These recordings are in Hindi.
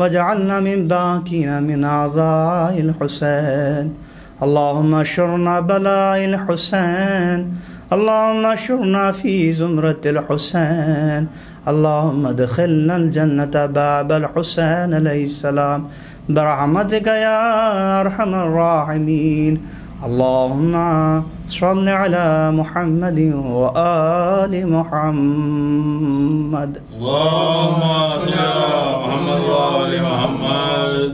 वजअलना मिन बाकीना मिन आज़ाइल हुसैन। अल्लाहुम्मा अशुरना बलाइल हुसैन, अल्लाहुम्मा अशुरना फ़ी ज़ुमरतिल हुसैन, अल्लाहुम्मा अदखिलनल जन्नता बाबल हुसैन अलैहिस्सलाम बरहमतिका या अरहमर राहिमीन। अल्लाहुम्मा सल्लि अला मुहम्मदिन व आलि मुहम्मद। अल्लाहुम्मा सल्लि अला मुहम्मद व आलि मुहम्मद।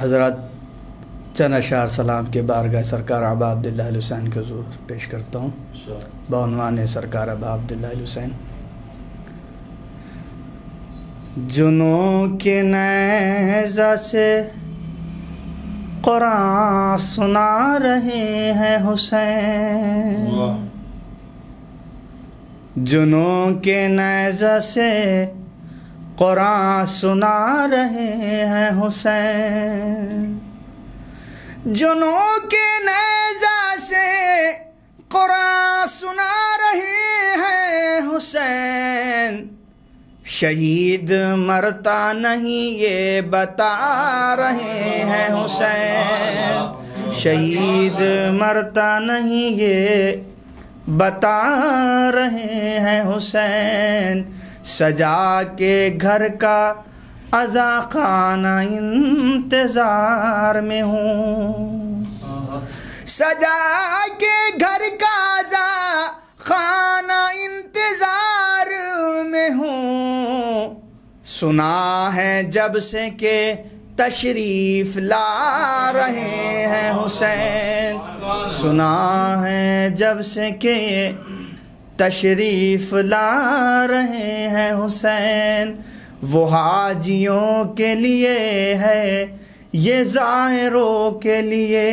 हज़रत चंद अशार सलाम के बारगाह सरकार अबा अब्दुल्लाह हुसैन को ज़रूर पेश करता हूँ बउनवान सरकार अबा अब्दुल्लाह हुसैन। जुनों के नेज़ा से कुरान सुना रहे हैं हुसैन, जुनों के नेज़ा से कुरान सुना रहे हैं हुसैन, जुनों के नेज़ा से कुरान सुना रहे हैं हुसैन। शहीद मरता नहीं ये बता रहे हैं हुसैन, शहीद मरता नहीं ये बता रहे हैं हुसैन। सजा के घर का अज़ा खाना इंतज़ार में हूँ, सजा के घर का अज़ा खाना इंतज़ार में हूँ। सुना है जब से के तशरीफ़ ला रहे हैं हुसैन, सुना है जब से के तशरीफ़ ला रहे हैं हुसैन। वो हाजियों के लिए है ये ज़ाहिरों के लिए,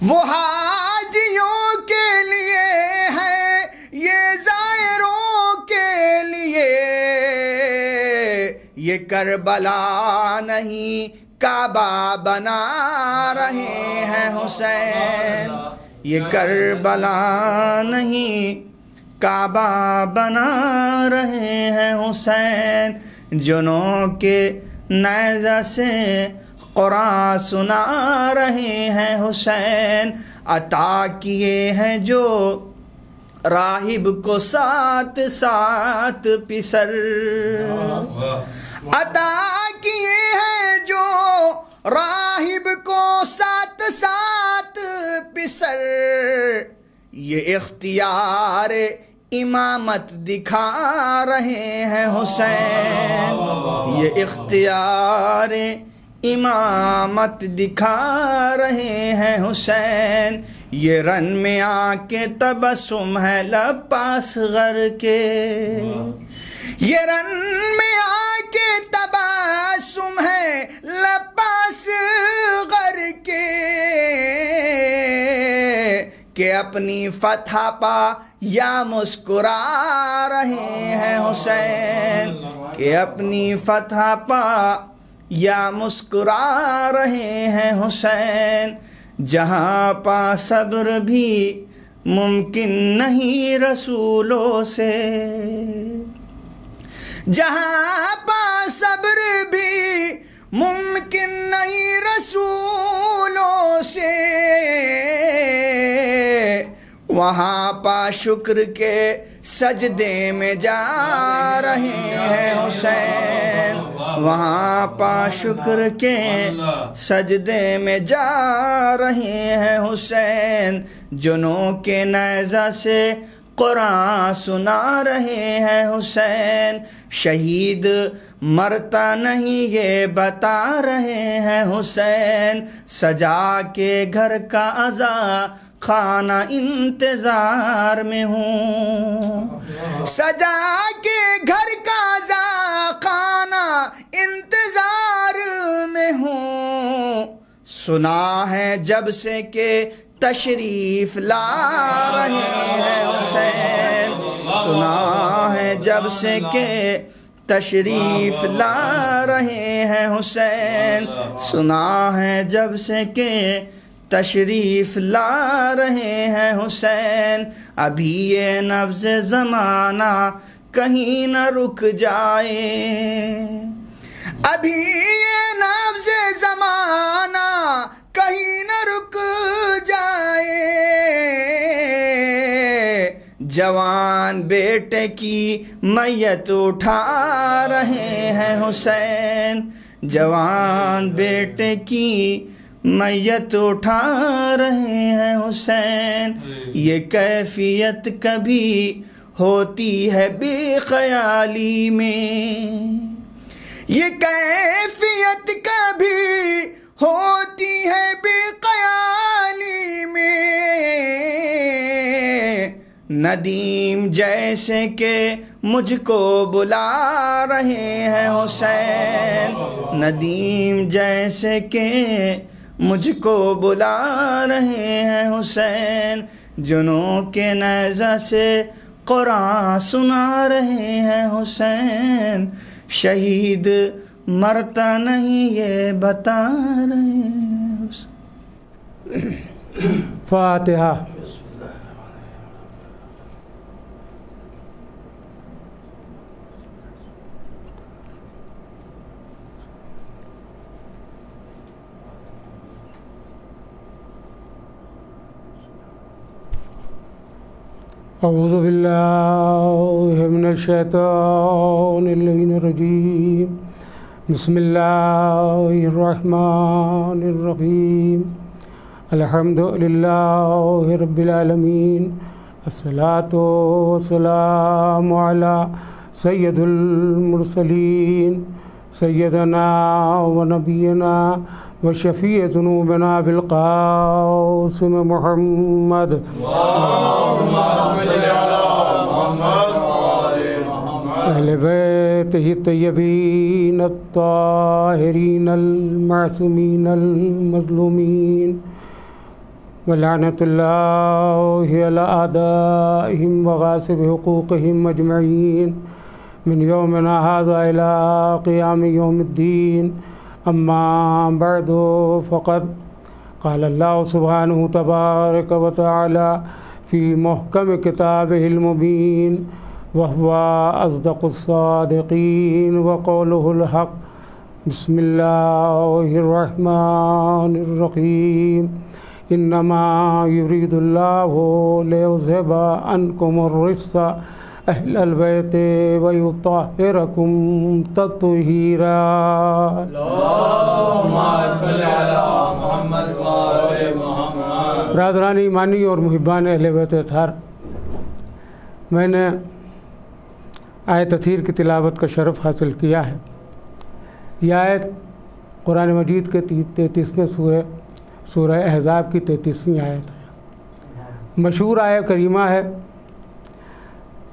वो हाजियों के लिए है ये ज़ाहिरों के लिए। ये करबला नहीं काबा बना रहे हैं हुसैन, ये करबला नहीं काबा बना रहे हैं हुसैन। जुनों के नेज़ा से कुरान सुना रहे हैं हुसैन। अता किए हैं जो राहिब को सात सात पिसर, अता किए हैं जो राहिब को सात सात पिसर। ये इख्तियार इमामत दिखा रहे हैं हुसैन, ये इख्तियार इमामत दिखा रहे हैं हुसैन। ये रन में आके तबस्सुम है लब्बास गर के, ये रन में आके तबस्सुम है लब्बास गर के अपनी फतह पा या मुस्कुरा रहे हैं हुसैन, के अपनी फतह पा या मुस्कुरा रहे हैं हुसैन। जहाँ पा सब्र भी मुमकिन नहीं रसूलों से, जहाँ पा सब्र भी मुमकिन नहीं रसूलों से। वहाँ पा शुक्र के सजदे में जा रहे हैं हुसैन, वहाँ पा शुक्र के सजदे में जा रहे हैं हुसैन। जुनों के नेज़ा से कुरान सुना रहे हैं हुसैन। शहीद मरता नहीं ये बता रहे हैं हुसैन। सजा के घर का अज़ा खाना इंतज़ार में हूँ, सजा के घर का अज़ा खाना इंतज़ार में हूँ। सुना है जब से के तशरीफ़ ला रहे हैं हुसैन, सुना है जब से के तशरीफ़ ला रहे हैं हुसैन, सुना है जब से के तशरीफ़ ला रहे हैं हुसैन। अभी ये नब्ज़ ज़माना कहीं न रुक जाए, अभी ये नाब्ज़े ज़माना कहीं न रुक जाए, जवान बेटे की मैयत उठा रहे हैं हुसैन, जवान बेटे की मैयत उठा रहे हैं हुसैन। ये कैफियत कभी होती है बेख्याली में, ये कैफियत कभी होती है बेख्याली में। नदीम जैसे के मुझको बुला रहे हैं हुसैन, नदीम जैसे के मुझको बुला रहे हैं हुसैन। जुनों के नेज़ा से कुरान सुना रहे हैं हुसैन, शहीद मरता नहीं ये बता रहे हैं हुसैन। फातिहा। अऊज़ु बिल्लाहि मिनश शैतानिर रजीम। बिस्मिल्लाहिर रहमानिर रहीम। अल्हम्दुलिल्लाहि रब्बिल आलमीन। अस्सलातु वस्सलामु अला सय्यदुल मुरसलीन सय्यदना व नबियना व शफ़ी ज़ुनूबना बिल क़ासिम मुहम्मद। अहले बैतिही तय्यबीन अत्ताहिरीन अल-मासूमीन अल-मज़लूमीन व लअनतुल्लाहि अला आदाइहिम व गासिबि हुकूक़िहिम अजमईन मिन यौमिना हाज़ा इला क़ियामि यौमिद्दीन। अम्मा बअदु फ़क़द क़ाल अल्लाहु सुब्हानहु तबारक व तआला फ़ी मुहकम किताबिहिल मुबीन व हुवा अस्दक़ुस सादिक़ीन व क़ौलुहुल हक़। बिस्मिल्लाहिर रहमानिर रहीम। इन्नमा युरीदुल्लाहु लियुज़हिबा अन्कुमुर रिज्सा अहलल बैति व युत्तहिरकुम तत्हीरा। ब्रादरान ईमानी और मुहिब्बान अहले बैत अत्हार, मैंने आयत तथहीर की तिलावत का शरफ़ हासिल किया है। यह आयत कुरान मजीद के 33वें सूरह अहज़ाब की 33वीं आयत है। मशहूर आयत करीमा है।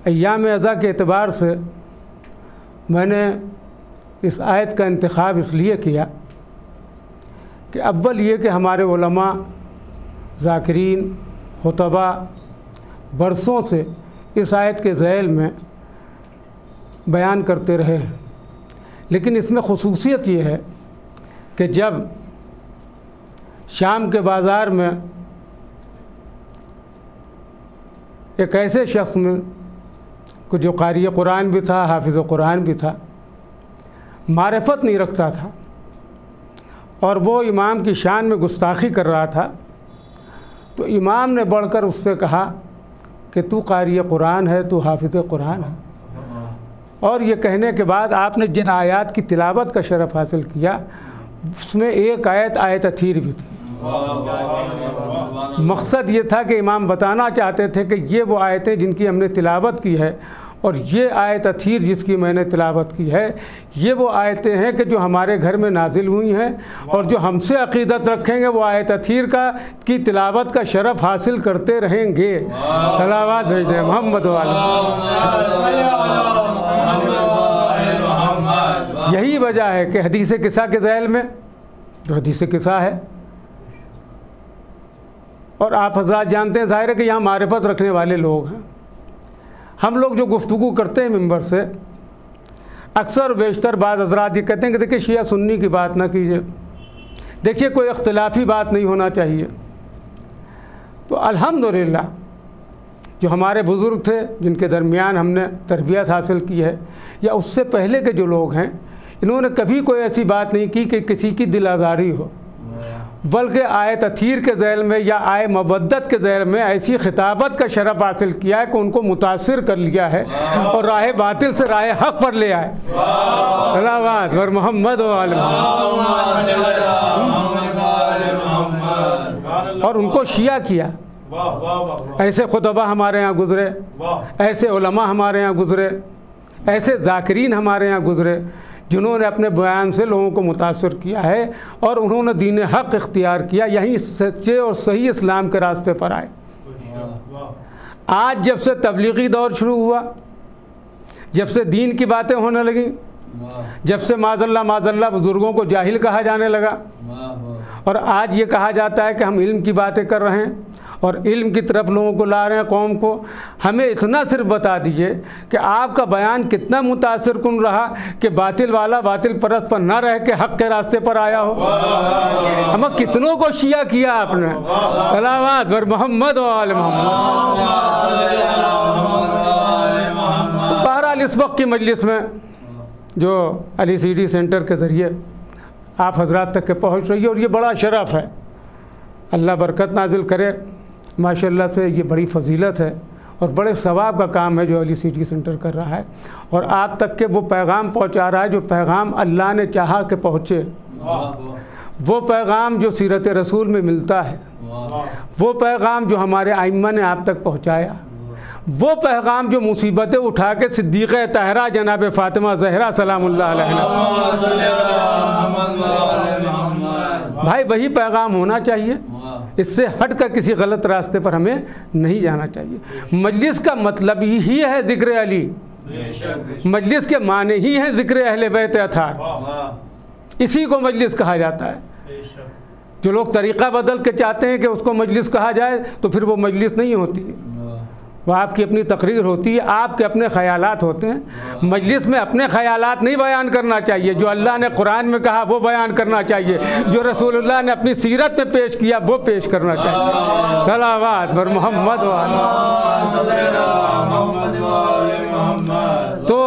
अय्याम अज़ा के एतबार से मैंने इस आयत का इंतखाब इसलिए किया कि अव्वल ये कि हमारे उलमा ज़ाकिरीन खुतबा बरसों से इस आयत के ज़ैल में बयान करते रहे हैं, लेकिन इसमें ख़ुसूसियत ये है कि जब शाम के बाज़ार में एक ऐसे शख्स में को जो क़ारी कुरान भी था, हाफिज़ कुरान भी था, मारिफत नहीं रखता था और वो इमाम की शान में गुस्ताखी कर रहा था, तो इमाम ने बढ़कर उससे कहा कि तू क़ारी कुरान है, तू हाफिज़ कुरान है। और ये कहने के बाद आपने जिन आयात की तिलावत का शरफ़ हासिल किया उसमें एक आयत तथहीर भी थी। मकसद ये था कि इमाम बताना चाहते थे कि ये वो आयतें जिनकी हमने तिलावत की है और ये आयत तथहीर जिसकी मैंने तिलावत की है, ये वो आयतें हैं कि जो हमारे घर में नाजिल हुई हैं और जो हमसे अक़ीदत रखेंगे वो आयत तथहीर की तिलावत का शरफ़ हासिल करते रहेंगे। सलावत भेज दें मोहम्मद वाला। यही वजह है कि हदीस किस्सा के ज़ैल में जो हदीस किस्सा है, और आप हज़रात जानते हैं, ज़ाहिर है कि यहाँ मारिफत रखने वाले लोग हैं। हम लोग जो गुफ्तगू करते हैं मिंबर से, अक्सर बेशतर बात हज़रात ये कहते हैं कि देखिए शिया सुन्नी की बात ना कीजिए, देखिए कोई इख्तिलाफ़ी बात नहीं होना चाहिए। तो अल्हम्दुलिल्लाह जो हमारे बुज़ुर्ग थे जिनके दरमियान हमने तरबियत हासिल की है, या उससे पहले के जो लोग हैं, इन्होंने कभी कोई ऐसी बात नहीं की कि किसी की दिल आज़ारी हो, बल्कि आए तथीर के ज़ैल में या आए मवद्दत के ज़ैल में ऐसी खिताबत का शरफ़ हासिल किया है कि उनको मुतासिर कर लिया है और राह बातिल से राह हक़ पर ले आए। सलावत वर मोहम्मद और उनको शिया किया। ऐसे खुतबा हमारे यहाँ गुज़रे, ऐसे उलमा हमारे यहाँ गुज़रे, ऐसे ज़ाकिरीन हमारे यहाँ गुज़रे जिन्होंने अपने बयान से लोगों को मुतासर किया है और उन्होंने दीन हक़ इख्तियार किया, यहीं सच्चे और सही इस्लाम के रास्ते पर आए। आज जब से तबलीगी दौर शुरू हुआ, जब से दीन की बातें होने लगी, जब से माज़ल्ला बुज़ुर्गों को जाहिल कहा जाने लगा और आज ये कहा जाता है कि हम इल्म की बातें कर रहे हैं और इल्म की तरफ लोगों को ला रहे हैं कौम को, हमें इतना सिर्फ बता दीजिए कि आपका बयान कितना मुतासिर कुन रहा कि बातिल वाला बातिल परस्त पर ना रह के हक़ के रास्ते पर आया हो। हम कितनों को शिया किया आपने। सलावत वर मोहम्मद व आले मोहम्मद। बहरहाल इस वक्त की मजलिस में जो अली सीडी सेंटर के ज़रिए आप हजरात तक के पहुँच रही है और ये बड़ा शरफ़ है, अल्लाह बरकत नाजिल करे। माशाल्लाह से ये बड़ी फजीलत है और बड़े सवाब का काम है जो अली सीडी सेंटर कर रहा है और आप तक के वो पैगाम पहुंचा रहा है जो पैगाम अल्लाह ने चाहा कि पहुँचे, वो पैगाम जो सीरत रसूल में मिलता है, वो पैगाम जो हमारे आइम्मा ने आप तक पहुँचाया, वो पैगाम जो मुसीबतें उठा के सिद्दीक़े तहरा जनाब फ़ातिमा ज़हरा सलामुल्लाह अलैहा, भाई वही पैगाम होना चाहिए। इससे हट कर किसी गलत रास्ते पर हमें नहीं जाना चाहिए। मजलिस का मतलब ही है ज़िक्र अली, मजलिस के माने ही है ज़िक्र अहले बैत अतार, इसी को मजलिस कहा जाता है। जो लोग तरीक़ा बदल के चाहते हैं कि उसको मजलिस कहा जाए तो फिर वो मजलिस नहीं होती, वह आपकी अपनी तकरीर होती है, आपके अपने ख़यालात होते हैं। मजलिस में अपने ख़यालात नहीं बयान करना चाहिए, जो अल्लाह ने कुरान में कहा वो बयान करना चाहिए, जो रसूलुल्लाह ने अपनी सीरत में पेश किया वो पेश करना चाहिए। सलावत वर मोहम्मद। तो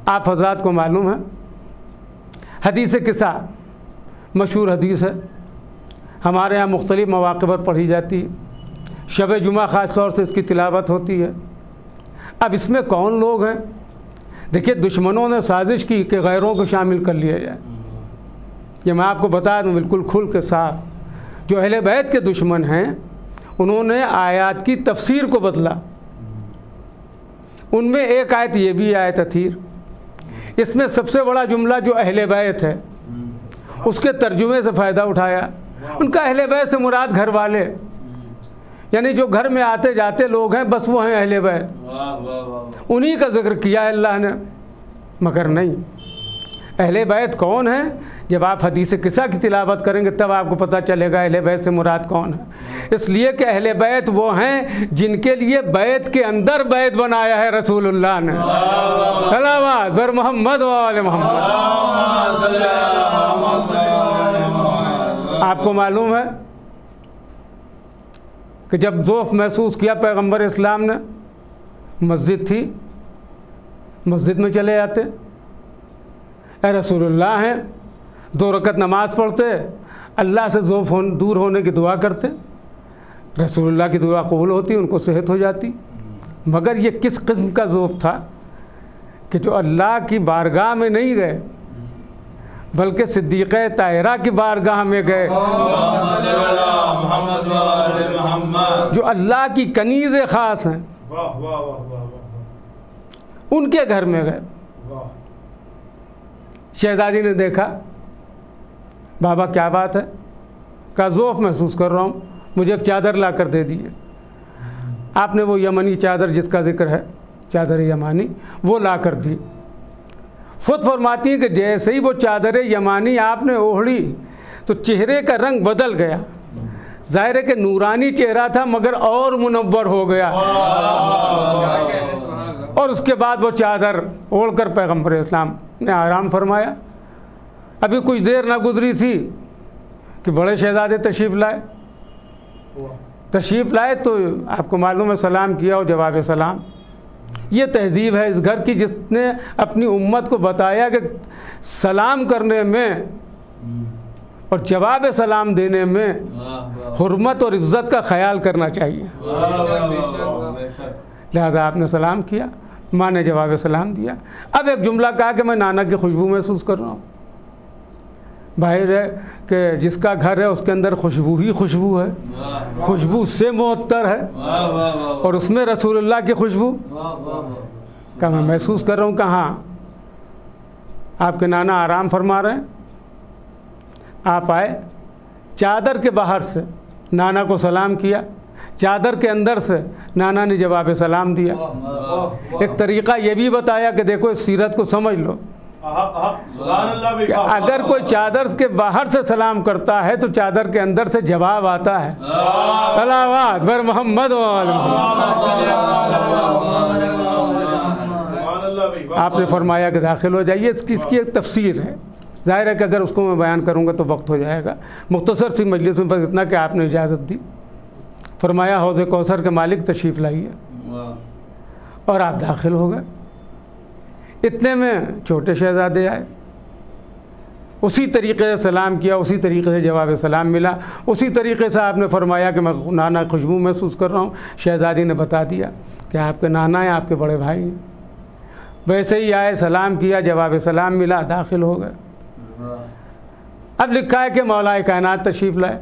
आप हज़रात को मालूम है हदीस किस्सा मशहूर हदीस है, हमारे यहाँ मुख्तलिफ़ मौक़े पर पढ़ी जाती है, शब जुमा ख़ास तौर से इसकी तिलावत होती है। अब इसमें कौन लोग हैं? देखिए, दुश्मनों ने साजिश की कि गैरों को शामिल कर लिया जाए। ये मैं आपको बता दूँ बिल्कुल खुल के साफ, जो अहले बैत के दुश्मन हैं उन्होंने आयत की तफसीर को बदला। उनमें एक आयत ये भी आयत अथीर, इसमें सबसे बड़ा जुमला जो अहले बैत है उसके तर्जुमे से फ़ायदा उठाया। उनका अहले बैत से मुराद घर वाले, यानी जो घर में आते जाते लोग हैं बस वो हैं अहले बैत, उन्हीं का जिक्र किया है अल्लाह ने। मगर नहीं, अहले बैत कौन है? जब आप हदीस किस्सा की तिलावत करेंगे तब आपको पता चलेगा अहले बैत से मुराद कौन है। इसलिए कि अहले बैत वो हैं जिनके लिए बैत के अंदर बैत बनाया है रसूलुल्लाह ने। सलावत वर मोहम्मद व आले मोहम्मद। आपको मालूम है कि जब ज़ौफ़ महसूस किया पैगंबर इस्लाम ने, मस्जिद थी, मस्जिद में चले जाते, ए रसूलुल्लाह हैं, 2 रकत नमाज़ पढ़ते, अल्लाह से ज़ौफ़ दूर होने की दुआ करते, रसूलुल्लाह की दुआ कबूल होती, उनको सेहत हो जाती। मगर ये किस किस्म का ज़ौफ़ था कि जो अल्लाह की बारगाह में नहीं गए बल्कि सिद्दीक़े ताहिरा की बारगाह में गए, जो अल्लाह की कनीज़ ख़ास हैं, उनके घर में गए। शहज़ादी ने देखा, बाबा क्या बात है? का ज़ौफ़ महसूस कर रहा हूँ, मुझे एक चादर ला कर दे दीजिए। आपने वो यमनी चादर जिसका ज़िक्र है, चादर यमानी, वो ला कर दी। खुद फरमाती हैं कि जैसे ही वो चादर यमानी आपने ओढ़ी तो चेहरे का रंग बदल गया। ज़ाहिर है कि नूरानी चेहरा था मगर और मुनव्वर हो गया। और उसके बाद वो चादर ओढ़कर पैगंबर इस्लाम ने आराम फरमाया। अभी कुछ देर ना गुजरी थी कि बड़े शहज़ादे तशरीफ़ लाए तो आपको मालूम है सलाम किया और जवाब सलाम। ये तहजीब है इस घर की, जिसने अपनी उम्मत को बताया कि सलाम करने में और जवाब सलाम देने में हुर्मत और इज़्ज़त का ख्याल करना चाहिए। लिहाजा आपने सलाम किया, माँ ने जवाब सलाम दिया। अब एक जुमला कहा कि मैं नाना की खुशबू महसूस कर रहा हूँ। बाहर है कि जिसका घर है उसके अंदर खुशबू ही खुशबू है, खुशबू से मुअत्तर है, और उसमें रसूलुल्लाह की खुशबू का मैं महसूस कर रहा हूँ। कहाँ आपके नाना आराम फरमा रहे हैं, आप आए, चादर के बाहर से नाना को सलाम किया, चादर के अंदर से नाना ने जवाब सलाम दिया। एक तरीक़ा ये भी बताया कि देखो इस सीरत को समझ लो कि अगर कोई चादर के बाहर से सलाम करता है तो चादर के अंदर से जवाब आता है। सलावत बर मोहम्मद। आपने फरमाया कि दाखिल हो जाइए। इसकी एक तफसीर है, ज़ाहिर है कि अगर उसको मैं बयान करूँगा तो वक्त हो जाएगा। मुख्तसर सी मजलिस में बस इतना कि आपने इजाज़त दी, फरमाया हौज़ कौसर के मालिक तशरीफ़ लाइए, और आप दाखिल हो गए। इतने में छोटे शहज़ादे आए, उसी तरीक़े से सलाम किया, उसी तरीक़े से जवाब सलाम मिला, उसी तरीक़े से आपने फरमाया कि मैं नाना खुशबू महसूस कर रहा हूँ। शहज़ादी ने बता दिया कि आपके नाना हैं, आपके बड़े भाई हैं। वैसे ही आए, सलाम किया, जवाब सलाम मिला, दाखिल हो गए। अब लिखा है कि मौलाए कायनात तशरीफ़ लाए,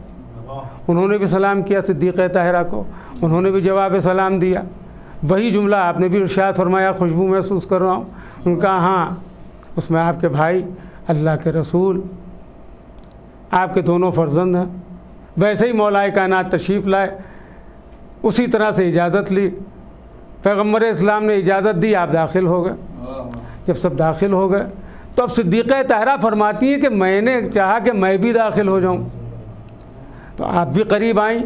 उन्होंने भी सलाम किया सिद्दीक़ ताहिरा को, उन्होंने भी जवाब सलाम दिया। वही जुमला आपने भी इरशाद फरमाया, खुशबू महसूस कर रहा हूँ। उनका हाँ, उसमें आपके भाई, अल्लाह के रसूल, आपके दोनों फर्जंद हैं। वैसे ही मौलाए कायनात तशरीफ़ लाए, उसी तरह से इजाज़त ली, पैगम्बर इस्लाम ने इजाज़त दी, आप दाखिल हो गए। जब सब दाखिल हो गए तो अब सिद्दीक़ ताहिरा फरमाती हैं कि मैंने चाहा कि मैं भी दाखिल हो जाऊँ, तो आप भी करीब आईं,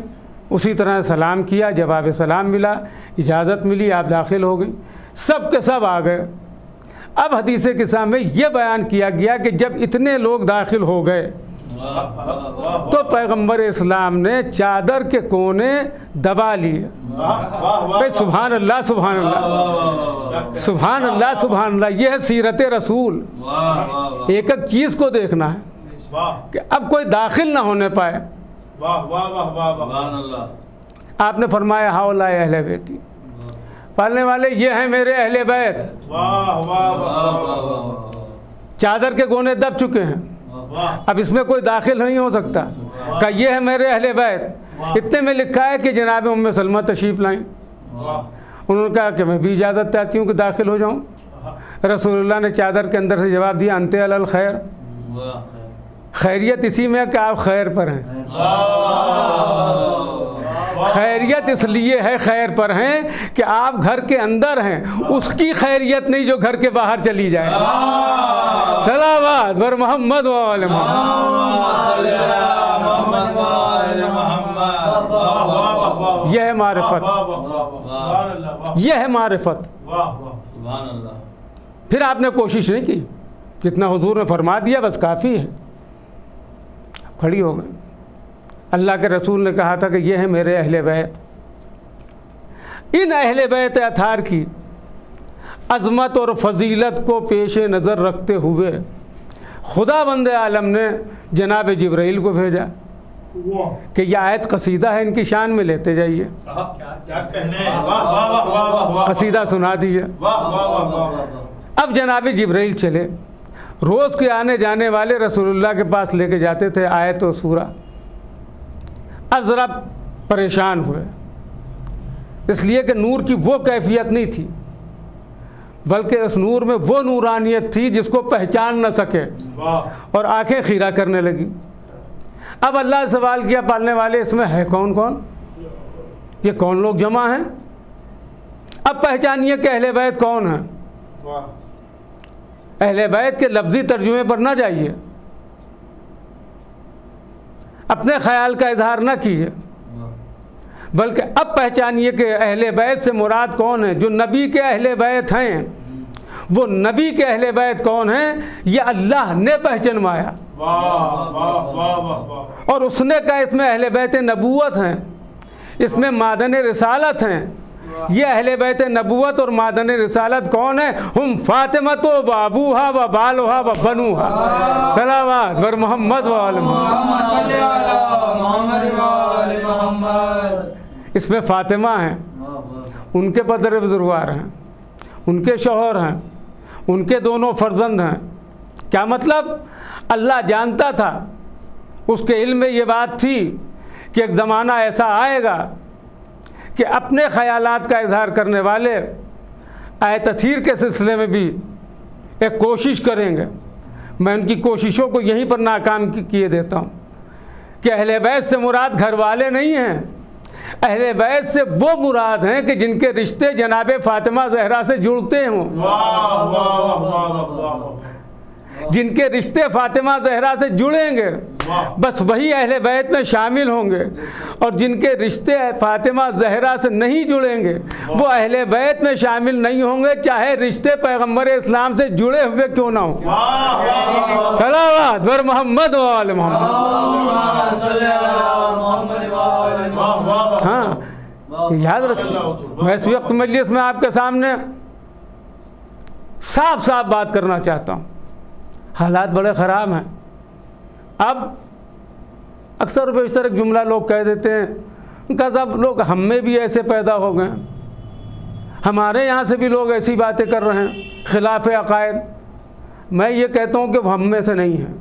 उसी तरह सलाम किया, जवाब सलाम मिला, इजाज़त मिली, आप दाखिल हो गई। सब के सब आ गए। अब हदीस किस्सा में यह बयान किया गया कि जब इतने लोग दाखिल हो गए तो पैगंबर इस्लाम ने चादर के कोने दबा लिए। सुभान अल्लाह, सुभान अल्लाह, सुभान अल्लाह, सुभान अल्लाह। यह है सीरत रसूल। एक एक चीज़ को देखना है कि अब कोई दाखिल ना होने पाए। आपने फरमाया हाउलाए अहले बैती, पालने वाले ये हैं मेरे अहले बैत। चादर के कोने दब चुके हैं, अब इसमें कोई दाखिल नहीं हो सकता। का ये है मेरे अहले बैत। इतने में लिखा है कि जनाब उम्मे सलमा तशरीफ़ लाईं। उन्होंने कहा कि मैं भी इजाज़त चाहती हूँ कि दाखिल हो जाऊँ। रसूलुल्लाह ने चादर के अंदर से जवाब दिया, अंते अलल खैर, खैरियत इसी में है कि आप खैर पर हैं। खैरियत इसलिए है खैर पर हैं कि आप घर के अंदर हैं, उसकी खैरियत नहीं जो घर के बाहर चली जाए। सलावत बर मोहम्मद वाले मोहम्मद। यह है मारिफत, यह है मारिफत। फिर आपने कोशिश नहीं की, जितना हुजूर ने फरमा दिया बस काफ़ी है। खड़ी हो गई। अल्लाह के रसूल ने कहा था कि ये है मेरे अहले बैत। इन अहले बैत अतार की अज़मत और फजीलत को पेश नज़र रखते हुए खुदा बंदे आलम ने जनाब जिब्राइल को भेजा कि यह आयत कसीदा है, इनकी शान में लेते जाइए। कसीदा सुना दिए। अब जनाब जिब्राइल चले, रोज़ के आने जाने वाले रसूलुल्लाह के पास लेके जाते थे आयत और सूरा। अब ज़रा परेशान हुए, इसलिए कि नूर की वो कैफियत नहीं थी, बल्कि उस नूर में वो नूरानियत थी जिसको पहचान न सके, और आंखें खीरा करने लगी। अब अल्लाह से सवाल किया, पालने वाले इसमें है कौन कौन, ये कौन लोग जमा हैं? अब पहचानिए कि अहले बैत कौन है। अहले बैत के लफ्ज़ी तर्जुमे पर ना जाइए, अपने ख्याल का इजहार ना कीजिए, बल्कि अब पहचानिए कि अहले बैत से मुराद कौन है। जो नबी के अहले बैत हैं, वो नबी के अहले बैत कौन हैं, ये अल्लाह ने पहचानवाया। और उसने कहा इसमें अहले बैत नबूवत हैं, इसमें मादन रिसालत हैं, ये अहले बैत नबुवत और मादन रिसालत कौन है? हम फातिमा तो व अबूहा व बालुहा व बनूहा सलावत वर मोहम्मद व आल मोहम्मद। इसमें फातिमा हैं, उनके पदर बुजुर्गवार हैं, उनके शौहर हैं, उनके दोनों फर्जंद हैं। क्या मतलब? अल्लाह जानता था, उसके इल्म में ये बात थी कि एक ज़माना ऐसा आएगा कि अपने ख़यालात का इजहार करने वाले आयतथीर के सिलसिले में भी एक कोशिश करेंगे। मैं उनकी कोशिशों को यहीं पर नाकाम किए देता हूँ कि अहले बैत से मुराद घर वाले नहीं हैं, अहले बैत से वो मुराद हैं कि जिनके रिश्ते जनाब फातिमा ज़हरा से जुड़ते हों, जिनके रिश्ते फातिमा ज़हरा से जुड़ेंगे बस वही अहले बैत में शामिल होंगे, और जिनके रिश्ते फातिमा ज़हरा से नहीं जुड़ेंगे वो अहले बैत में शामिल नहीं होंगे, चाहे रिश्ते पैगम्बर इस्लाम से जुड़े हुए क्यों ना हो। सलावत वर मोहम्मद व आल मोहम्मद। हाँ, याद रखिए। मैं इस वक्त मजलिस में आपके सामने साफ साफ बात करना चाहता हूँ, हालात बड़े ख़राब हैं। अब अक्सर बेशतर एक जुमला लोग कह देते हैं कि सब लोग हम में भी ऐसे पैदा हो गए, हमारे यहाँ से भी लोग ऐसी बातें कर रहे हैं खिलाफ अकायद। मैं ये कहता हूँ कि वो हम में से नहीं हैं,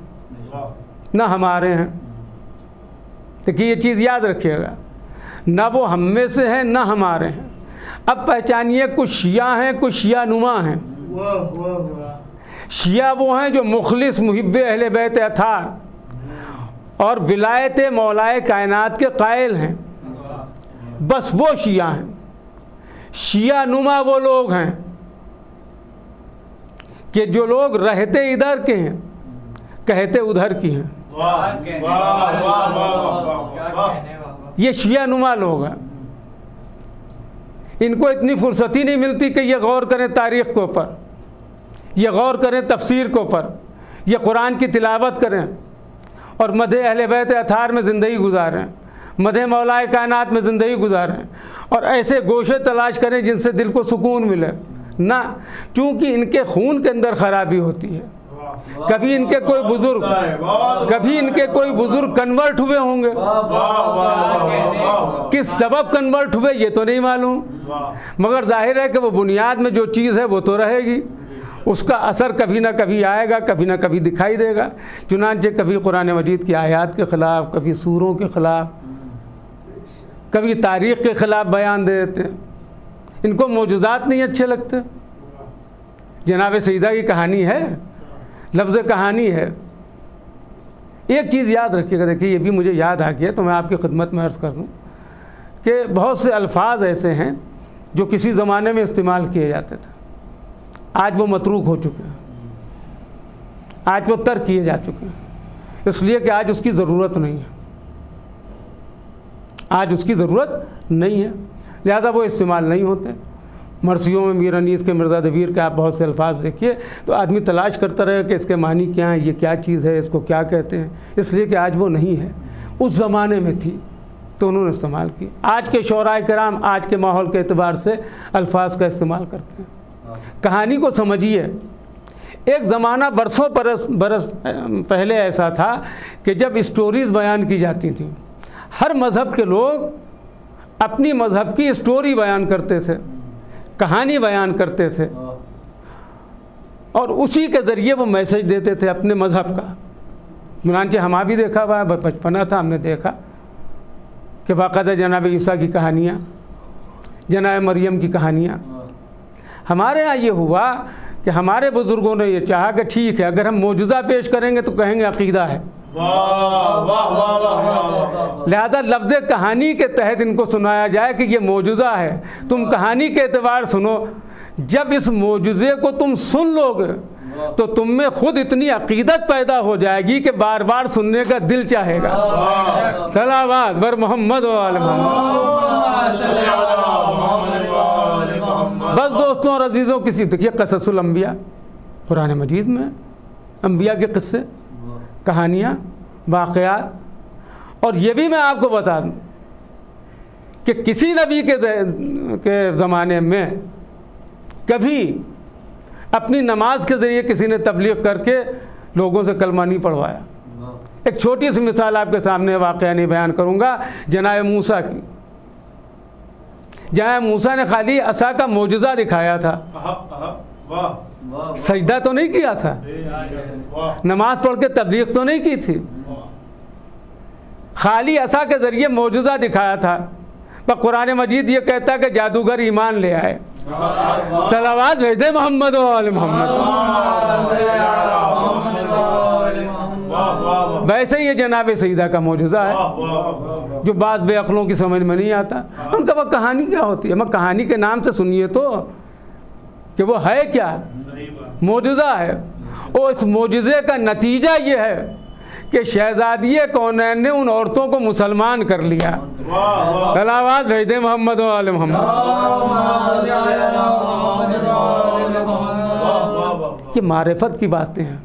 ना हमारे हैं। देखिए ये चीज़ याद रखिएगा, ना वो हम में से हैं ना हमारे हैं। अब पहचानिए, कुछ शिया हैं, कुछ शिया नुमा हैं। शिया वो हैं जो मुखलिस मुहिब्बे अहले बैत अतार और विलायत मौलाए कायनात के कायल हैं, बस वो शिया हैं। शिया नुमा वो लोग हैं कि जो लोग रहते इधर के हैं, कहते उधर की हैं। ये शिया नुमा लोग हैं। इनको इतनी फुर्सत ही नहीं मिलती कि ये गौर करें तारीख़ के ऊपर, ये गौर करें तफसीर के ऊपर, ये कुरान की तिलावत करें और मदे अहले बैत अतार में ज़िंदगी गुजारें, मदे मौलाए कायनात में ज़िंदगी गुजारें और ऐसे गोशे तलाश करें जिनसे दिल को सुकून मिले ना, चूँकि इनके खून के अंदर ख़राबी होती है। कभी इनके कोई बुज़ुर्ग कन्वर्ट हुए होंगे, किस सबब कन्वर्ट हुए ये तो नहीं मालूम, मगर जाहिर है कि वो बुनियाद में जो चीज़ है वो तो रहेगी, उसका असर कभी ना कभी आएगा, कभी ना कभी दिखाई देगा। चुनांचे कभी कुरान मजीद की आयत के ख़िलाफ़, कभी सूरों के ख़िलाफ़, कभी तारीख़ के ख़िलाफ़ बयान दे देते हैं। इनको मौजूदात नहीं अच्छे लगते। जनाब सईदा की कहानी है, लफ्ज़ कहानी है। एक चीज़ याद रखिएगा, देखिए ये भी मुझे याद आ गया तो मैं आपकी खिदमत में अर्ज़ कर दूँ कि बहुत से अल्फाज ऐसे हैं जो किसी ज़माने में इस्तेमाल किए जाते थे, आज वो मतरूक हो चुके हैं, आज वो तर्क किए जा चुके हैं, इसलिए कि आज उसकी ज़रूरत नहीं है, आज उसकी ज़रूरत नहीं है, लिहाजा वो इस्तेमाल नहीं होते। मरसियों में मीर अनीस के, मिर्ज़ा दबीर के आप बहुत से अल्फाज देखिए तो आदमी तलाश करता रहे कि इसके मानी क्या है, ये क्या चीज़ है, इसको क्या कहते हैं, इसलिए कि आज वो नहीं है। उस ज़माने में थी तो उन्होंने इस्तेमाल की। आज के शोराए कराम आज के माहौल के एतबार से अल्फाज का इस्तेमाल करते हैं। कहानी को समझिए, एक ज़माना बरसों बरस पहले ऐसा था कि जब स्टोरीज़ बयान की जाती थी, हर मज़हब के लोग अपनी मज़हब की स्टोरी बयान करते थे, कहानी बयान करते थे और उसी के ज़रिए वो मैसेज देते थे अपने मज़हब का। चुनांचे हमारा भी देखा हुआ है, बचपना था हमने देखा कि बाकायदा जनाब ईसा की कहानियाँ, जनाब मरियम की कहानियाँ। हमारे यहाँ ये हुआ कि हमारे बुज़ुर्गों ने ये चाहा कि ठीक है, अगर हम मौजूदा पेश करेंगे तो कहेंगे अक़ीदा है, लिहाजा लफ्ज़ कहानी के तहत इनको सुनाया जाए कि ये मौजूदा है, तुम कहानी के एतबार सुनो। जब इस मौजूज़े को तुम सुन लोगे तो तुम में खुद इतनी अक़ीदत पैदा हो जाएगी कि बार बार सुनने का दिल चाहेगा। सलावत बर मोहम्मद व आल मोहम्मद। बस दोस्तों और अजीज़ों, किसी देखिए क़ससुल अंबिया, कुरान मजीद में अंबिया के क़स्से, कहानियाँ, वाक़यात। और ये भी मैं आपको बता दूँ कि किसी नबी के ज़माने में कभी अपनी नमाज के ज़रिए किसी ने तबलीग करके लोगों से कलमा नहीं पढ़वाया। एक छोटी सी मिसाल आपके सामने वाक़या नहीं बयान करूँगा, जनाब मूसा की। जनाब मूसा ने खाली असा का मोजज़ा दिखाया था, सजदा तो नहीं किया था, नमाज पढ़ के तबलीग तो नहीं की थी, खाली असा के ज़रिए मोजज़ा दिखाया था। पर कुरान मजीद ये कहता है कि जादूगर ईमान ले आए। सलावत भेज दे मोहम्मद वाले मोहम्मद। वैसे ही ये जनाब सईदा का मौजूदा है जो बात बेअक्लों की समझ में नहीं आता। उनका वह कहानी क्या होती है? मैं कहानी के नाम से सुनिए तो कि वो है क्या, मौजूदा है। और इस मौजूज़े का नतीजा ये है कि शहजादिए कौनैन ने उन औरतों को मुसलमान कर लिया। सलावत भेज दे मोहम्मद वाले मोहम्मद। ये मारिफत की बातें हैं।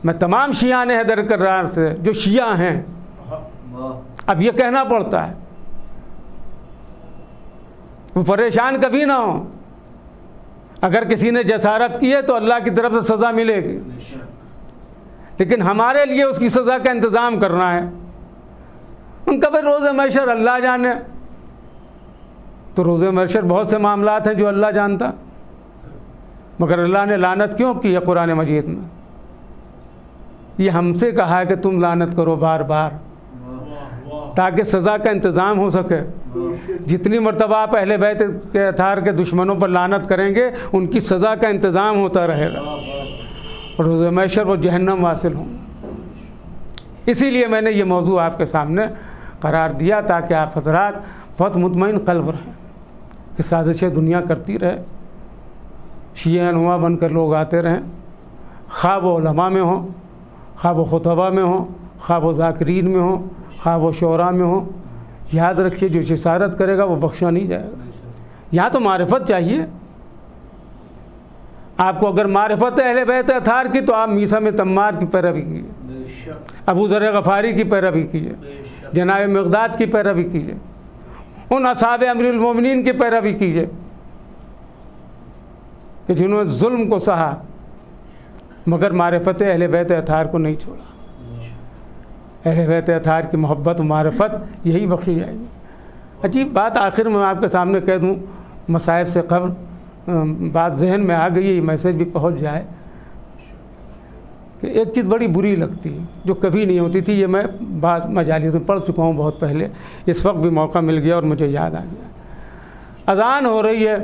मैं तमाम शियाने हैदर करार से जो शिया हैं, अब ये कहना पड़ता है, वो परेशान कभी ना हो। अगर किसी ने जसारत की है तो अल्लाह की तरफ से सज़ा मिलेगी, लेकिन हमारे लिए उसकी सज़ा का इंतज़ाम करना है। उनका भाई रोज़े महशर अल्लाह जाने, तो रोज़े महशर बहुत से मामलात हैं जो अल्लाह जानता, मगर अल्लाह ने लानत क्यों की है कुरान मजीद में? ये हमसे कहा है कि तुम लानत करो बार बार ताकि सज़ा का इंतज़ाम हो सके। जितनी मरतबा आप अहले बैत के अथार के दुश्मनों पर लानत करेंगे उनकी सज़ा का इंतज़ाम होता रहेगा और रोज़े महशर वो जहन्नम वासिल होंगे। इसीलिए मैंने ये मौजू आपके सामने करार दिया ताकि आप हज़रात बहुत मुतमईन क़ल्ब रहें कि साजिशें दुनिया करती रहे, शिया नुमा बनकर लोग आते रहें, ख़्वाह वो उलमा में हों, ख़्वाह वो खुतबा में हों, ख़्वाह वो ज़ाकिरीन में हों, ख़्वाह वो शोरा में हों। याद रखिए जो इशारत करेगा वो बख्शा नहीं जाएगा। यहाँ तो मारिफत चाहिए आपको। अगर मारिफत अहले बैत अथार की तो आप मीसा में तम्मार की पैरवी कीजिए, अबू ज़र गफ़ारी की पैरवी कीजिए, जनाब मिक़दाद की पैरवी कीजिए, उन असहाब अमीरुल मोमिनीन की पैरवी कीजिए कि जिन्होंने जुल्म को सहा मगर मारिफत अहले बैत अथार को नहीं छोड़ा। अहले बैत अथार की मोहब्बत मारिफत यही बख्शी जाएगी। अजीब बात आखिर में आपके सामने कह दूँ, मसाइब से कबल बात जहन में आ गई, मैसेज भी पहुंच जाए कि एक चीज़ बड़ी बुरी लगती है जो कभी नहीं होती थी। ये मैं बात मजालिस में पढ़ चुका हूँ बहुत पहले, इस वक्त भी मौका मिल गया और मुझे याद आ गया। अज़ान हो रही है,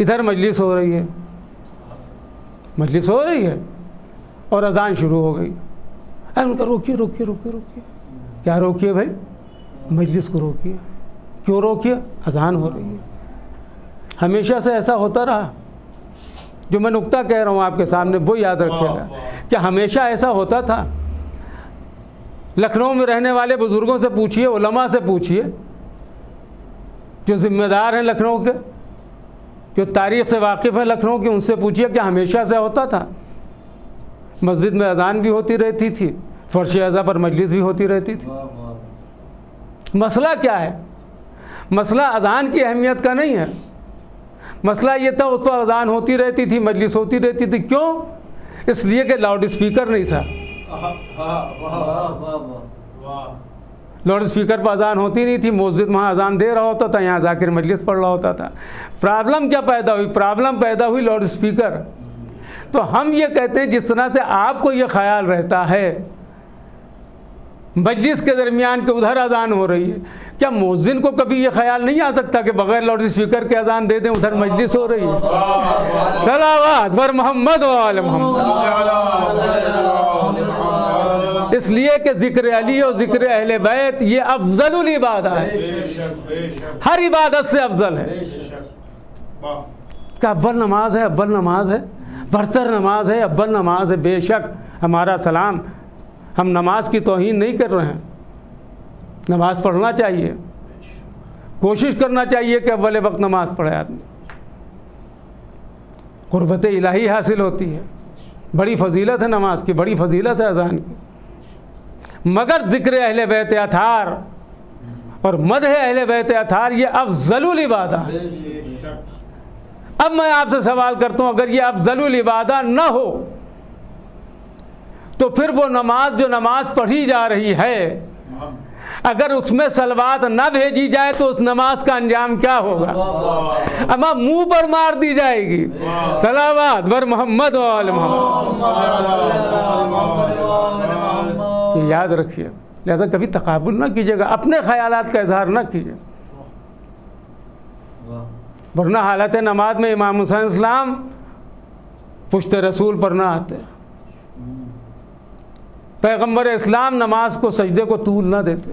इधर मजलिस हो रही है, मजलिस हो रही है और अज़ान शुरू हो गई। अरे उनका रोकिए रोकिए रोकिए रोकिए, क्या रोकिए भाई? मजलिस को रोकिए। क्यों रोकिए? अज़ान हो रही है। हमेशा से ऐसा होता रहा। जो मैं नुक्ता कह रहा हूँ आपके सामने वो याद रखिएगा कि हमेशा ऐसा होता था। लखनऊ में रहने वाले बुज़ुर्गों से पूछिए, उलमा से पूछिए, जो ज़िम्मेदार हैं लखनऊ के, जो तारीख़ से वाकिफ़ है लखनऊ की, उनसे पूछिए कि हमेशा से होता था। मस्जिद में अज़ान भी होती रहती थी, फ़र्श अज़ा पर मजलिस भी होती रहती थी। मसला क्या है? मसला अज़ान की अहमियत का नहीं है। मसला ये था उस वक्त अज़ान होती रहती थी, मजलिस होती रहती थी। क्यों? इसलिए कि लाउड स्पीकर नहीं था। लाउड स्पीकर पर अज़ान होती नहीं थी, मस्जिद वहाँ अज़ान दे रहा होता था, यहाँ जाकर मजलिस पढ़ रहा होता था। प्रॉब्लम क्या पैदा हुई? प्रॉब्लम पैदा हुई लाउड स्पीकर। तो हम ये कहते हैं जिस तरह से आपको ये ख्याल रहता है मजलिस के दरमियान के उधर अज़ान हो रही है, क्या मुअज्जिन को कभी ये ख्याल नहीं आ सकता कि बग़ैर लाउड स्पीकर के अज़ान दे दें, उधर मजलिस हो रही है? सलावत पर मोहम्मद वाले मोहम्मद। इसलिए कि ज़िक्र अली और ज़िक्र अहले बैत ये अफ़ज़लुल इबादत है, हर इबादत से अफ़ज़ल है। क्या अव्वल नमाज है? अव्वल नमाज है, बरतर नमाज है, अव्वल नमाज है। बेशक हमारा सलाम, हम नमाज की तौहीन नहीं कर रहे हैं। नमाज पढ़ना चाहिए, कोशिश करना चाहिए कि अव्वल वक्त नमाज पढ़े आदमी, क़ुर्बत इलाही हासिल होती है। बड़ी फजीलत है नमाज की, बड़ी फजीलत है अज़ान की। मगर ज़िक्र अहले बैत अतार और मदह अहले बैत अतार ये अफजलुल इबादा है। अब मैं आपसे सवाल करता हूँ, अगर ये अफजलुल इबादा न हो तो फिर वो नमाज जो नमाज पढ़ी जा रही है, अगर उसमें सलवात न भेजी जाए तो उस नमाज का अंजाम क्या होगा? अम्मा मुंह पर मार दी जाएगी। सलावत बर मोहम्मद वाले मोहम्मद। ये याद रखिए, लिहाजा कभी तकाबुल ना कीजिएगा, अपने ख्यालात का इजहार ना कीजिए, वरना हालत नमाज में इमाम हुसैन इस्लाम पुश्त रसूल पर ना आते। पैगम्बर इस्लाम नमाज को सजदे को तूल ना देते।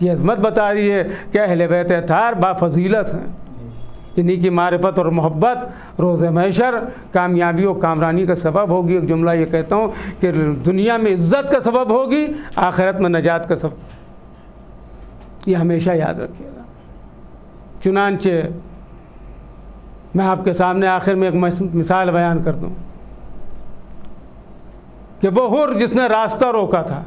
ये अज़मत बता रही है कि अहले बैत अतार बाफजीलत हैं। इन्हीं की मारिफत और मोहब्बत रोज़ महशर कामयाबी और कामरानी का सबब होगी। एक जुमला ये कहता हूँ कि दुनिया में इज़्ज़त का सबब होगी, आखिरत में नजात का सबब। ये हमेशा याद रखिएगा। चुनांचे मैं आपके सामने आखिर में एक मिसाल बयान कर दूँ कि वो हुर जिसने रास्ता रोका था,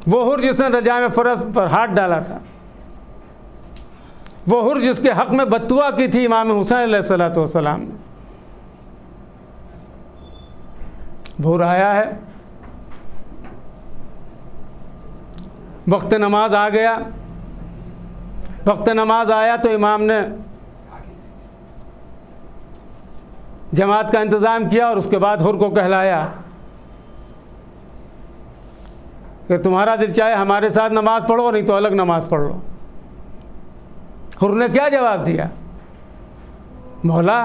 वो हुर जिसने रजाम फ़रस पर हाथ डाला था, वो हुर जिसके हक़ में बद्दुआ की थी इमाम हुसैन अलैहिस्सलातु वस्सलाम ने, वो हुर आया है, वक्त नमाज आ गया। वक्त नमाज आया तो इमाम ने जमात का इंतज़ाम किया और उसके बाद हुर को कहलाया कि तुम्हारा दिल चाहे हमारे साथ नमाज़ पढ़ो, नहीं तो अलग नमाज़ पढ़ लो। हुर ने क्या जवाब दिया? मौला,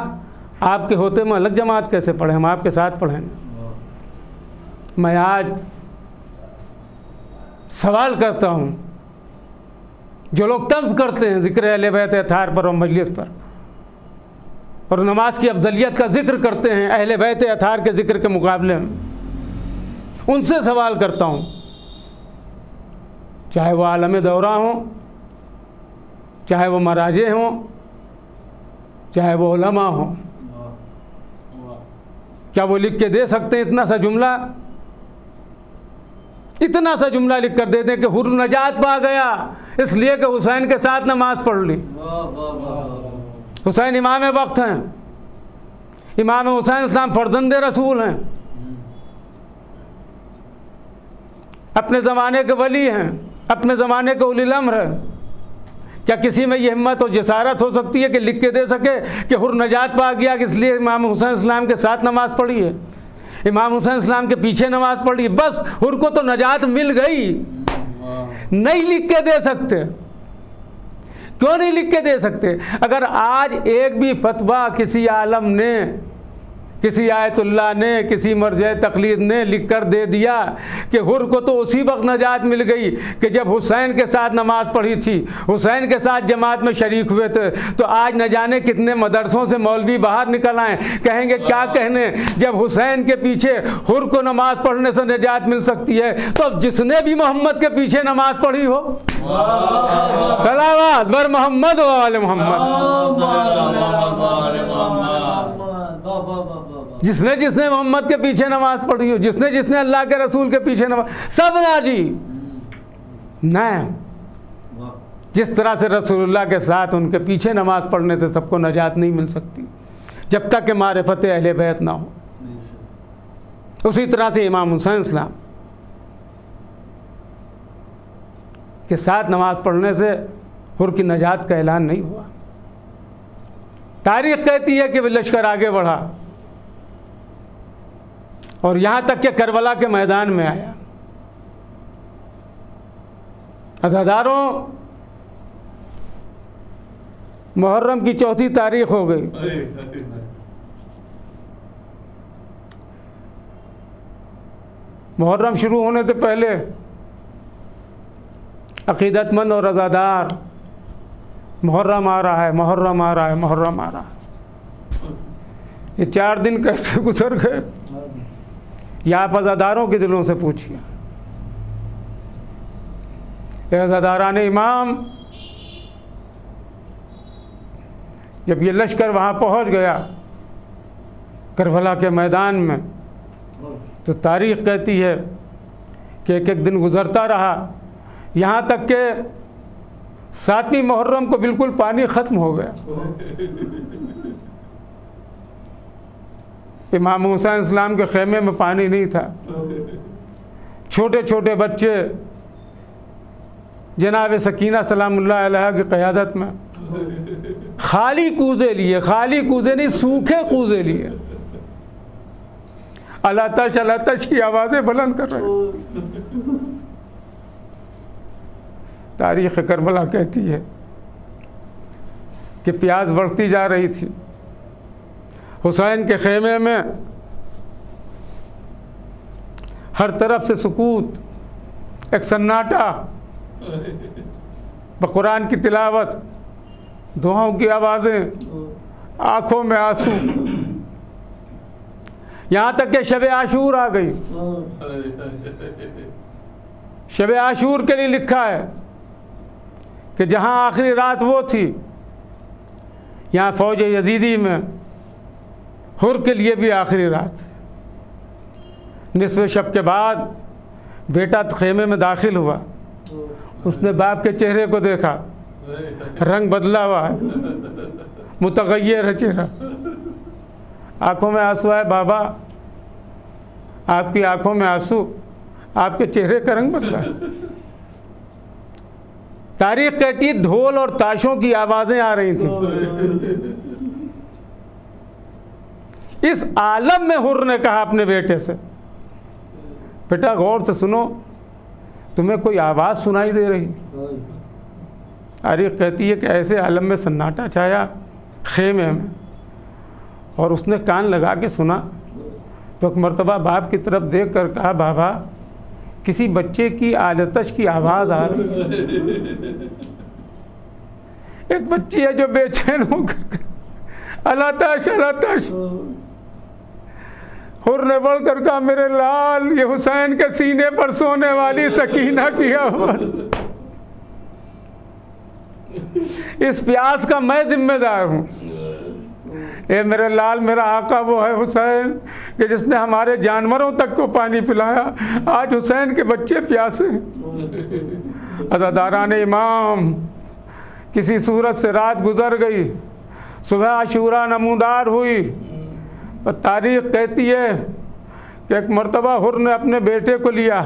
आपके होते में अलग जमात कैसे पढ़े, हम आपके साथ पढ़ेंगे। मैं आज सवाल करता हूँ, जो लोग तंज़ करते हैं ज़िक्र अहले बैत अतार पर और मजलिस पर, और नमाज की अफजलियत का जिक्र करते हैं अहले बैत अतार के ज़िक्र के मुकाबले में, उनसे सवाल करता हूँ, चाहे वो आलम दौरा हों, चाहे वो मराजे हों, चाहे वो उलमा हों, क्या वो लिख के दे सकते हैं इतना सा जुमला? इतना सा जुमला लिख कर देते हैं कि हुर नजात पा गया इसलिए कि हुसैन के साथ नमाज पढ़ ली। हुसैन इमाम वक्त हैं, इमाम हुसैन इस्लाम फर्जंदे रसूल हैं, अपने ज़माने के वली हैं, अपने ज़माने के उलिल अम्र हैं। क्या किसी में ये हिम्मत और जसारत हो सकती है कि लिख के दे सके कि हुर नजात पा गया इसलिए इमाम हुसैन इस्लाम के साथ नमाज पढ़ी है, इमाम हुसैन इस्लाम के पीछे नमाज पढ़ी, बस हुर को तो नजात मिल गई? नहीं लिख के दे सकते। क्यों नहीं लिख के दे सकते? अगर आज एक भी फतवा किसी आलम ने, किसी आयतुल्लाह ने, किसी मर्ज़े तक़लीद ने लिख कर दे दिया कि हुर को तो उसी वक्त नजात मिल गई कि जब हुसैन के साथ नमाज पढ़ी थी, हुसैन के साथ जमात में शरीक हुए थे, तो आज न जाने कितने मदरसों से मौलवी बाहर निकल आए, कहेंगे क्या कहने, जब हुसैन के पीछे हुर को नमाज पढ़ने से नजात मिल सकती है तो अब जिसने भी मोहम्मद के पीछे नमाज पढ़ी हो, सलावत बर मोहम्मद वाले मोहम्मद, जिसने जिसने मोहम्मद के पीछे नमाज पढ़ी हो, जिसने जिसने अल्लाह के रसूल के पीछे नमाज, सब नाजी नहीं। जिस तरह से रसूलुल्लाह के साथ उनके पीछे नमाज पढ़ने से सबको नजात नहीं मिल सकती जब तक कि मारिफत अहले बैत ना हो, उसी तरह से इमाम हुसैन इस्लाम के साथ नमाज पढ़ने से हुर की नजात का ऐलान नहीं हुआ। तारीख़ कहती है कि वह लश्कर आगे बढ़ा और यहाँ तक कि करबला के मैदान में आया। अज़ादारों, मुहर्रम की 4थी तारीख हो गई। मुहर्रम शुरू होने से पहले अक़ीदतमंद और अज़ादार मुहर्रम आ रहा है, मुहर्रम आ रहा है, मुहर्रम आ रहा है। ये 4 दिन कैसे गुजर गए, या आप अज़ादारों के दिलों से पूछिए। अज़ादारान इमाम, जब ये लश्कर वहाँ पहुँच गया करबला के मैदान में, तो तारीख़ कहती है कि एक एक दिन गुज़रता रहा, यहाँ तक कि 7वीं मुहर्रम को बिल्कुल पानी ख़त्म हो गया। इमाम हुसैन इस्लाम के ख़ैमे में पानी नहीं था। छोटे छोटे बच्चे जनाब सकीना सलामुल्लाह अलैहा की क़यादत में खाली कूज़े लिए, खाली कूज़े नहीं सूखे कूज़े लिए, अलातश की आवाज़ें बुलंद कर रहे हैं। तारीख़ करबला कहती है कि प्यास बढ़ती जा रही थी। हुसैन के ख़ैमे में हर तरफ से सुकूत, एक सन्नाटा, कुरान की तिलावत, दुआओं की आवाज़ें, आँखों में आंसू, यहाँ तक कि शब आशूर आ गई। शब आशूर के लिए लिखा है कि जहाँ आखिरी रात वो थी, यहाँ फ़ौज यजीदी में हुर के लिए भी आखिरी रात। निस्फ़ शब के बाद बेटा तो ख़ैमे में दाखिल हुआ, उसने बाप के चेहरे को देखा, रंग बदला हुआ है, मुतग़य्यर है चेहरा, आँखों में आंसू है। बाबा, आपकी आँखों में आंसू, आपके चेहरे का रंग बदला है। तारीख़ कहती है ढोल और ताशों की आवाज़ें आ रही थी। इस आलम में हुर ने कहा अपने बेटे से, बेटा गौर से सुनो, तुम्हें कोई आवाज़ सुनाई दे रही? तारीख़ कहती है कि ऐसे आलम में सन्नाटा छाया ख़ैमे में, और उसने कान लगा के सुना तो एक मरतबा बाप की तरफ देख कर कहा, बाबा किसी बच्चे की आलतश की आवाज़ आ रही है। एक बच्ची है जो बेचैन होकर अलातश अलातश। हुर ने बढ़कर कहा, मेरे लाल, ये हुसैन के सीने पर सोने वाली सकीना की आवाज़। इस प्यास का मैं जिम्मेदार हूँ। ए मेरे लाल, मेरा आका वो है हुसैन कि जिसने हमारे जानवरों तक को पानी पिलाया। आज हुसैन के बच्चे प्यासे हैं। अज़ादारान इमाम, किसी सूरत से रात गुजर गई, सुबह आशूरा नमूदार हुई। पर तारीख़ कहती है कि एक मरतबा हुर ने अपने बेटे को लिया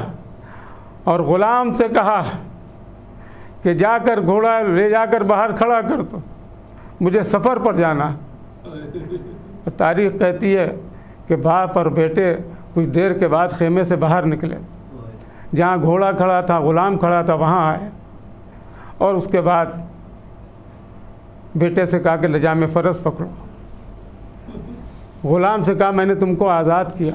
और ग़ुलाम से कहा कि जाकर घोड़ा ले जाकर बाहर खड़ा कर दो, मुझे सफ़र पर जाना। तारीख़ कहती है कि बाप और बेटे कुछ देर के बाद ख़ैमे से बाहर निकले, जहाँ घोड़ा खड़ा था, ग़ुलाम खड़ा था, वहाँ आए और उसके बाद बेटे से कहा कि लजाम फ़रस पकड़ो। ग़ुलाम से कहा, मैंने तुमको आज़ाद किया।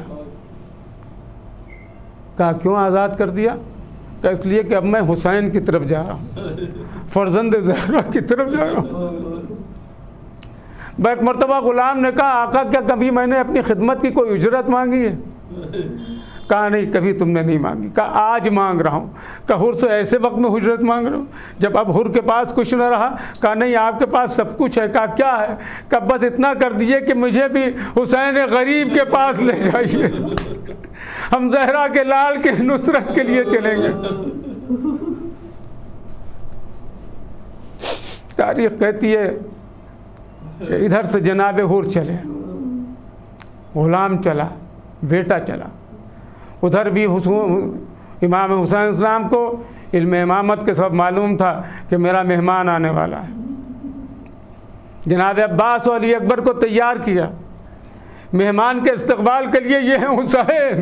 कहा, क्यों आज़ाद कर दिया? कहा, इसलिए कि अब मैं हुसैन की तरफ जा रहा हूँ, फ़र्जंद ज़हरा की तरफ जा रहा हूँ। एक मरतबा ग़ुलाम ने कहा, आका क्या कभी मैंने अपनी खिदमत की कोई उजरत मांगी है? कहा, नहीं, कभी तुमने नहीं मांगी। कहा, आज मांग रहा हूँ। कहा, हुर से ऐसे वक्त में उजरत मांग रहा हूँ जब अब हुर के पास कुछ न रहा? कहा, नहीं, आपके पास सब कुछ है। कहा, क्या है? कहा, बस इतना कर दीजिए कि मुझे भी हुसैन गरीब के पास ले जाइए, हम ज़हरा के लाल के नुसरत के लिए चलेंगे। तारीख़ कहती है कि इधर से जनाब हुर चले, ग़ुलाम चला, बेटा चला। उधर भी इमाम हुसैन इस्लाम को इल्म इमामत के सब मालूम था कि मेरा मेहमान आने वाला है। जनाब अब्बास और अली अकबर को तैयार किया मेहमान के इस्तकबाल के लिए। ये हैं हुसैन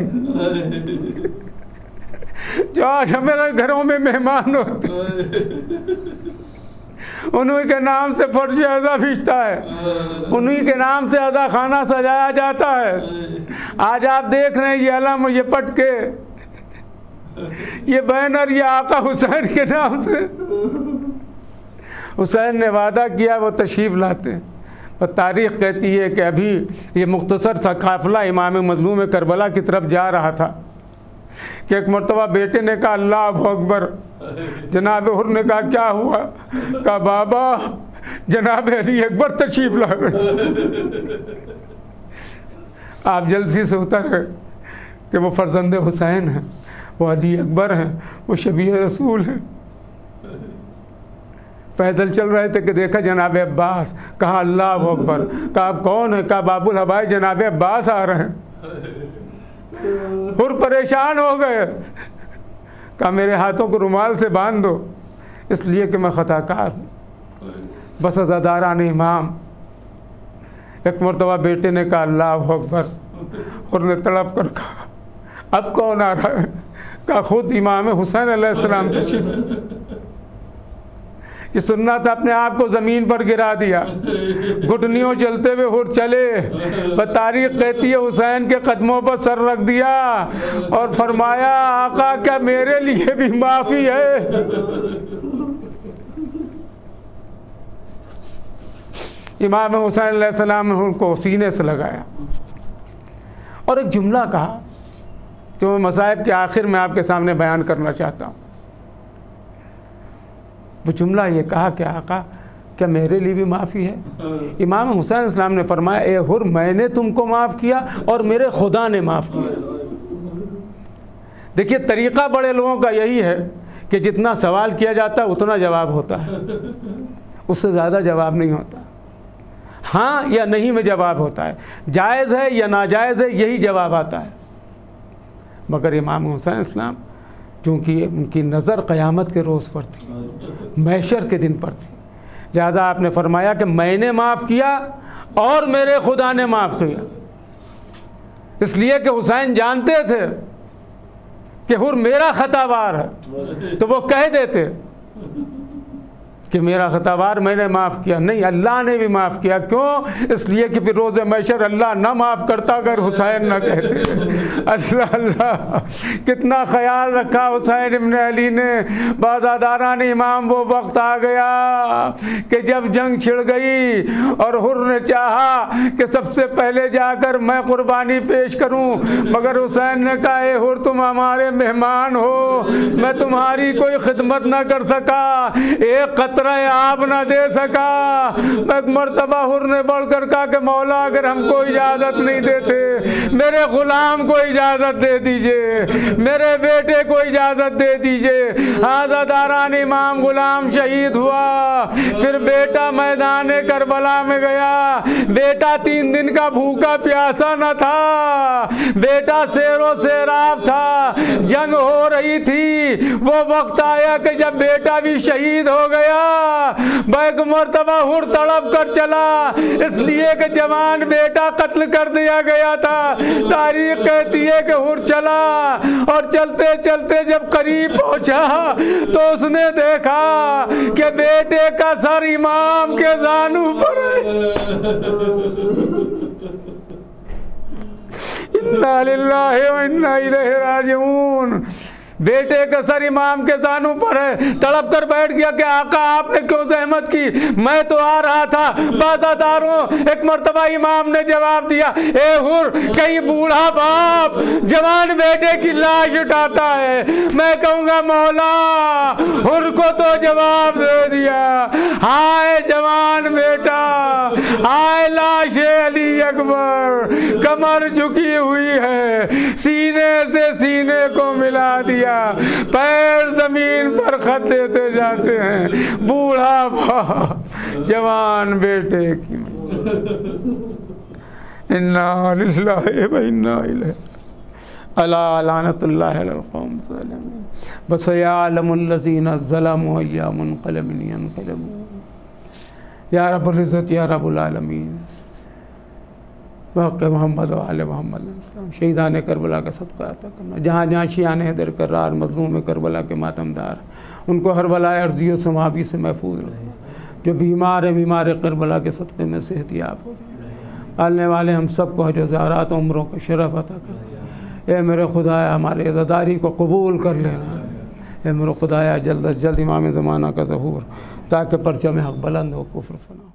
जो आज हमारे घरों में मेहमान होते, उन्हीं के नाम से फर्श अज़ा भिजता है, उन्हीं के नाम से अज़ा खाना सजाया जाता है। आज आप देख रहे हैं ये अलम, ये पटके, ये बैनर, ये आका हुसैन के नाम से। हुसैन ने वादा किया वो तशरीफ़ लाते हैं। पर तारीख़ कहती है कि अभी ये मुख्तसर सा काफ़िला इमाम मज़लूम करबला की तरफ जा रहा था कि एक मरतबा बेटे ने कहा, अल्लाह अकबर। जनाब हुर ने कहा, क्या हुआ? कहा, बाबा जनाब अली अकबर तशरीफ़ ला गए। आप जल्दी से उतर गए। कि वो फर्जंद हुसैन हैं, वो अली अकबर हैं, वो शबीह रसूल हैं। पैदल चल रहे थे कि देखा जनाब अब्बास, कहा अल्लाह अकबर, कहा आप कौन है, कहा बाबुल हवाई जनाब अब्बास आ रहे हैं। और परेशान हो गए, कहा मेरे हाथों को रुमाल से बांध दो इसलिए कि मैं ख़ताकार हूँ। बस अज़ादारान इमाम, एक मरतबा बेटे ने कहा अल्लाह अकबर, और ने तड़प कर कहा अब कौन आ रहा है, कहा खुद इमाम हुसैन अलैहिस्सलाम तशरीफ़। ये सुनना था, अपने आप को ज़मीन पर गिरा दिया, घुटनियों चलते हुए हुर चले, तारीख़ कहती है हुसैन के कदमों पर सर रख दिया और फरमाया आका क्या मेरे लिए भी माफ़ी है। इमाम हुसैन अलैहिस्सलाम ने उनको सीने से लगाया और एक जुमला कहा जो मैं मसाइब के आखिर में आपके सामने बयान करना चाहता हूँ। वो जुमला ये कहा कि आका क्या मेरे लिए भी माफ़ी है। इमाम हुसैन इस्लाम ने फरमाया ए हुर, मैंने तुमको माफ़ किया और मेरे खुदा ने माफ़ किया। देखिए तरीक़ा बड़े लोगों का यही है कि जितना सवाल किया जाता है उतना जवाब होता है, उससे ज़्यादा जवाब नहीं होता। हाँ या नहीं में जवाब होता है, जायज़ है या नाजायज़ है यही जवाब आता है। मगर इमाम हुसैन इस्लाम चूँकि उनकी नज़र क़यामत के रोज़ पर थी, महशर के दिन पर थी, लिहाजा आपने फरमाया कि मैंने माफ़ किया और मेरे खुदा ने माफ़ किया। इसलिए कि हुसैन जानते थे कि हुर मेरा ख़तावार है, तो वो कह देते कि मेरा ख़तावार मैंने माफ़ किया। नहीं, अल्लाह ने भी माफ़ किया। क्यों? इसलिए कि फिर रोज़े महशर अल्लाह ना माफ़ करता अगर हुसैन ना कहते। अल्लाह अल्लाह, कितना ख्याल रखा हुसैन इब्न अली ने। बाज़ादारान इमाम वो वक्त आ गया कि जब जंग छिड़ गई और हुर ने चाहा कि सबसे पहले जाकर मैं कुर्बानी पेश करूं, मगर हुसैन ने कहा ए हुर तुम हमारे मेहमान हो, मैं तुम्हारी कोई खिदमत ना कर सका, एक आप ना दे सका। एक मर्तबा हुर ने बढ़कर कहा कि मौला अगर हमको इजाज़त नहीं देते, मेरे गुलाम को इजाज़त दे दीजिए, मेरे बेटे को इजाज़त दे दीजिए। आज़ादारान इमाम गुलाम शहीद हुआ, फिर बेटा मैदान करबला में गया। बेटा 3 दिन का भूखा प्यासा न था, बेटा शेरो शेराब था, जंग हो रही थी। वो वक्त आया कि जब बेटा भी शहीद हो गया, बैक मर्तबा हुर तड़प कर चला, इसलिए कि जवान बेटा कत्ल कर दिया गया था। तारीख कहती है कि हुर चला और चलते चलते जब करीब पहुंचा तो उसने देखा कि बेटे का सर इमाम के जानू पर है। इन्ना लिल्लाहि व इन्ना इलैहि राजिऊन। बेटे का सर इमाम के जानू पर है। तड़प कर बैठ गया कि आका आपने क्यों जहमत की, मैं तो आ रहा था, बाज़ादारों। एक मर्तबा इमाम ने जवाब दिया, ए हुर, कहीं बूढ़ा बाप जवान बेटे की लाश उठाता है, मैं कहूँगा मौला हुर को तो जवाब दे दिया। हाय जवान बेटा, हाय लाश अली अकबर, कमर झुकी हुई है, सीने से सीने को मिला दिया, पैर जमीन पर खत देते जाते हैं। बूढ़ा बाप जवान बेटे की। इन्ना लिल्लाहि व इन्ना इलैहि अला लानतुल्लाहि अलल कौम ज़ालिमीन बसयअलमुल लज़ीना ज़लमू अय्या मुनक़लिबिन यनक़लिबून। या रब्बुल इज़्ज़त या रब्बुल आलमीन वक़्त मोहम्मद व आले मोहम्मद। शहीदान करबला का सदका अता करना। जहाँ जहाँ शियाने हैदर करार मज़लूम करबला के मातमदार, उनको हर बलाए अर्ज़ी और समावी से महफूज रखना। जो बीमार है, बीमार करबला के सदक़े में सेहतियाब हो जाए। पालने वाले हम सबको हज ज़ियारत उम्रों का शरफ़ अता कर। ए मेरे खुदाया हमारे अज़ादारी को कबूल कर लेना। ए मेरे खुदाया जल्द अज जल्द इमाम ज़माना का ज़हूर, ताकि परचम हक़ बुलंद हो, कुफ्र फना।